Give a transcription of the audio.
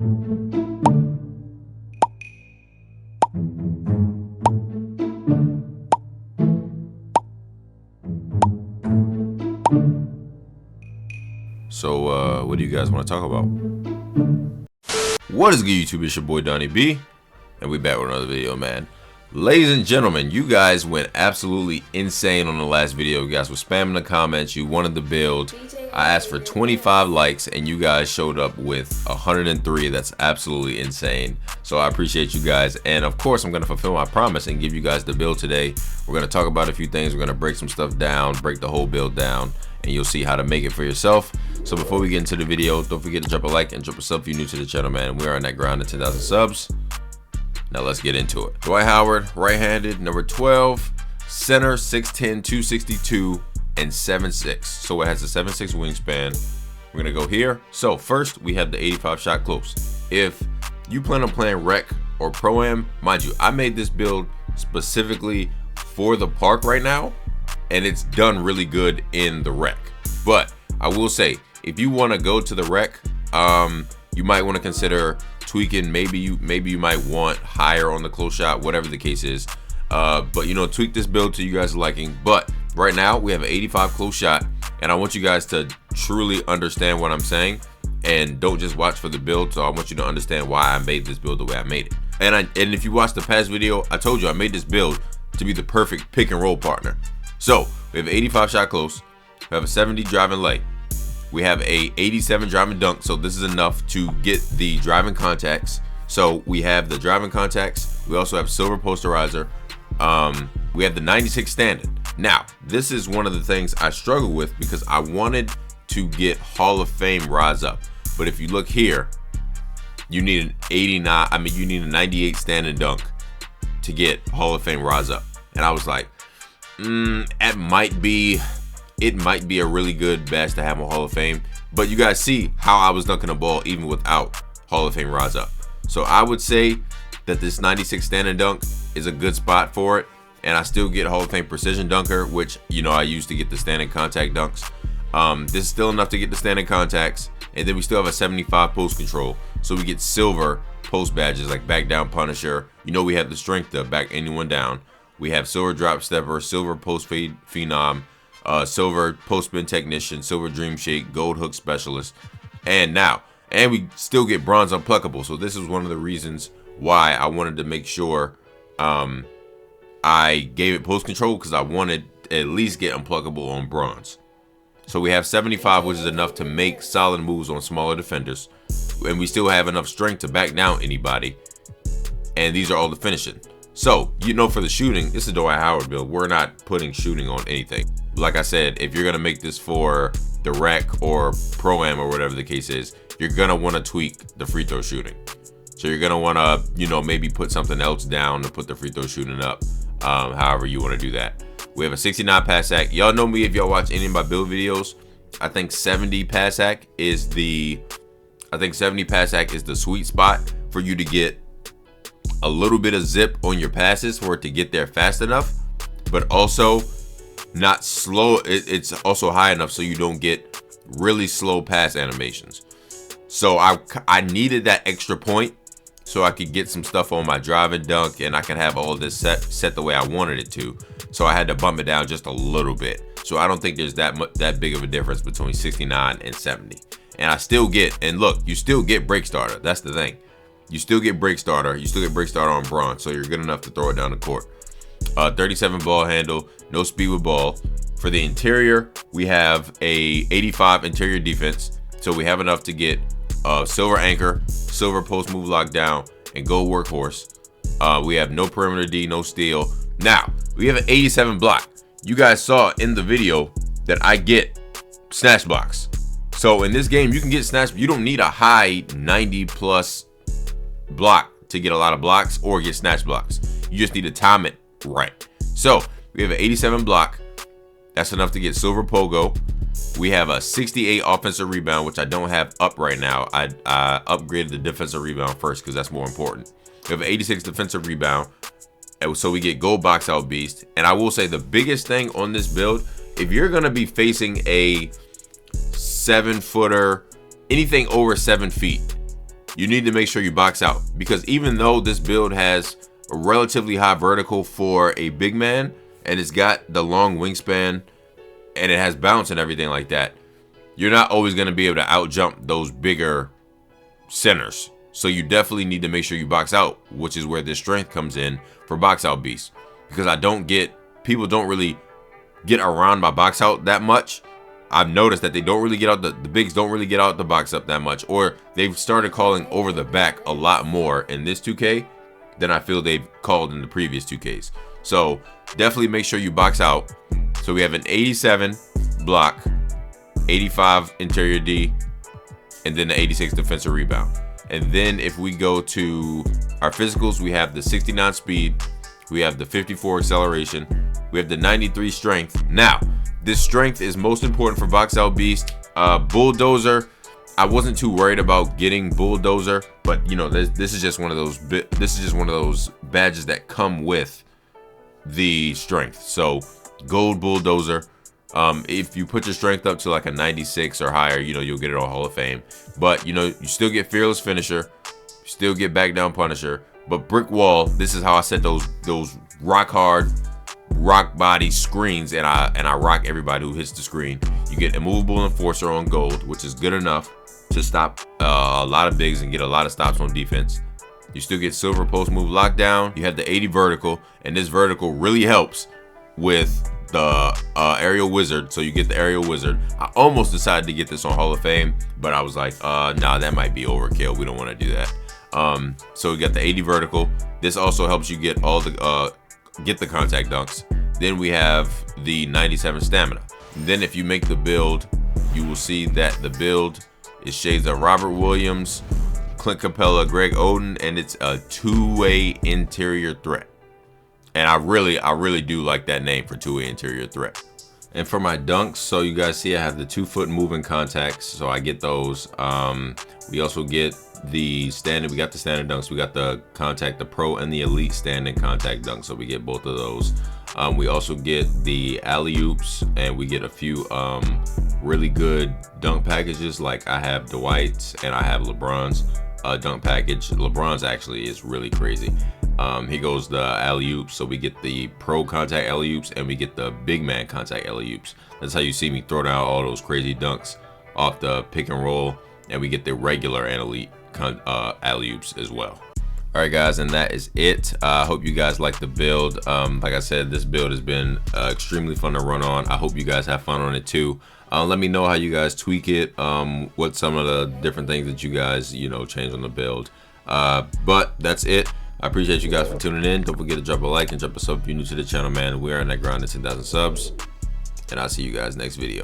So, what do you guys want to talk about? What is good, YouTube? It's your boy DonnyB, and we back with another video, man. Ladies and gentlemen, you guys went absolutely insane on the last video. You guys were spamming the comments. You wanted the build. I asked for 25 likes, and you guys showed up with 103. That's absolutely insane. So I appreciate you guys. And of course, I'm going to fulfill my promise and give you guys the build today. We're going to talk about a few things. We're going to break some stuff down, break the whole build down, and you'll see how to make it for yourself. So before we get into the video, don't forget to drop a like and drop a sub if you're new to the channel, man. We are on that grind to 10,000 subs. Now let's get into it. Dwight Howard, right-handed, number 12, center, 6'10", 262, and 7'6". So it has a 7'6" wingspan. We're gonna go here. So first, we have the 85 shot close. If you plan on playing rec or pro-am, mind you, I made this build specifically for the park right now, and it's done really good in the rec. But I will say, if you want to go to the rec, you might want to consider tweaking. Maybe you might want higher on the close shot, whatever the case is. But you know, tweak this build to you guys' liking. But right now we have an 85 close shot, and I want you guys to truly understand what I'm saying, and don't just watch for the build. So I want you to understand why I made this build the way I made it. And if you watched the past video, I told you I made this build to be the perfect pick and roll partner. So we have an 85 shot close. We have a 70 driving light. We have a 87 driving dunk, so this is enough to get the driving contacts. So we have the driving contacts. We also have silver posterizer. We have the 96 standing. Now, this is one of the things I struggle with because I wanted to get Hall of Fame rise up. But if you look here, you need an 89. I mean, you need a 98 standing dunk to get Hall of Fame rise up. And I was like, it might be a really good badge to have on Hall of Fame, but you guys see how I was dunking the ball even without Hall of Fame rise up. So I would say that this 96 standing dunk is a good spot for it, and I still get Hall of Fame precision dunker, which, you know, I used to get the standing contact dunks. This is still enough to get the standing contacts, and then we still have a 75 post control, so we get silver post badges like back down Punisher. You know, we have the strength to back anyone down. We have silver drop stepper, silver post fade phenom, silver post spin technician, silver dream shake, gold hook specialist, and we still get bronze unpluckable. So this is one of the reasons why I wanted to make sure I gave it post control, because I wanted to at least get unpluckable on bronze. So we have 75, which is enough to make solid moves on smaller defenders, and we still have enough strength to back down anybody. And these are all the finishing. So, you know, for the shooting, this is a Dwight Howard build. We're not putting shooting on anything. Like I said, if you're going to make this for the rec or pro-am or whatever the case is, you're going to want to tweak the free throw shooting. So you're going to want to, you know, maybe put something else down to put the free throw shooting up, however you want to do that. We have a 69 pass act. Y'all know me if y'all watch any of my build videos. I think 70 pass act is the sweet spot for you to get a little bit of zip on your passes for it to get there fast enough, but also not slow. It's also high enough so you don't get really slow pass animations. So I needed that extra point so I could get some stuff on my drive and dunk, and I can have all this set the way I wanted it to. So I had to bump it down just a little bit. So I don't think there's that big of a difference between 69 and 70. And I still get, and look, you still get break starter. That's the thing. You still get break starter. You still get break starter on bronze, so you're good enough to throw it down the court. 37 ball handle, no speed with ball. For the interior, we have a 85 interior defense, so we have enough to get silver anchor, silver post move lockdown, and gold workhorse. We have no perimeter D, no steal. Now, we have an 87 block. You guys saw in the video that I get snatch blocks. So in this game, you can get snatch. You don't need a high 90 plus block to get a lot of blocks or get snatch blocks. You just need to time it right. So we have an 87 block. That's enough to get silver pogo. We have a 68 offensive rebound, which I don't have up right now. I upgraded the defensive rebound first because that's more important. We have an 86 defensive rebound, and so we get gold box out beast. And I will say the biggest thing on this build, if you're gonna be facing a 7-footer, anything over 7 feet, you need to make sure you box out, because even though this build has a relatively high vertical for a big man, and it's got the long wingspan, and it has bounce and everything like that, you're not always going to be able to out jump those bigger centers. So you definitely need to make sure you box out, which is where this strength comes in for box out beasts, because people don't really get around my box out that much. I've noticed that they don't really get out, the bigs don't really get out the box up that much, or they've started calling over the back a lot more in this 2K than I feel they've called in the previous 2Ks. So definitely make sure you box out. So we have an 87 block, 85 interior D, and then the 86 defensive rebound. And then if we go to our physicals, we have the 69 speed, we have the 54 acceleration, we have the 93 strength. Now, this strength is most important for box out beast. Bulldozer, I wasn't too worried about getting bulldozer, but you know, this is just one of those badges that come with the strength. So gold bulldozer. If you put your strength up to like a 96 or higher, you know, you'll get it on Hall of Fame. But you know, you still get fearless finisher, you still get back down punisher. But brick wall, this is how I set those rock hard, rock body screens, and I rock everybody who hits the screen. You get immovable enforcer on gold, which is good enough to stop a lot of bigs and get a lot of stops on defense. You still get silver post move lockdown. You have the 80 vertical, and this vertical really helps with the aerial wizard. So you get the aerial wizard. I almost decided to get this on Hall of Fame, but I was like, nah, that might be overkill. We don't want to do that. So we got the 80 vertical. This also helps you get all the get the contact dunks. Then we have the 97 stamina. And then if you make the build, you will see that the build is shades of Robert Williams, Clint Capella, Greg Oden, and it's a two-way interior threat. And I really do like that name for two-way interior threat. And for my dunks, so you guys see I have the 2-foot moving contacts, so I get those. We also get the standard, we got the standard dunks, we got the contact, the pro and the elite standing contact dunks, so we get both of those. We also get the alley-oops, and we get a few really good dunk packages. Like I have Dwight's and I have LeBron's dunk package. LeBron's actually is really crazy. He goes the alley-oops, so we get the pro contact alley-oops and we get the big man contact alley-oops. That's how you see me throw down all those crazy dunks off the pick and roll, and we get the regular and elite alley-oops as well. All right guys, and that is it. I hope you guys like the build. Like I said, this build has been extremely fun to run on. I hope you guys have fun on it too. Let me know how you guys tweak it, what some of the different things that you guys, you know, change on the build. But that's it. I appreciate you guys for tuning in. Don't forget to drop a like and drop a sub if you're new to the channel, man. We are in that grind to 10,000 subs, and I'll see you guys next video.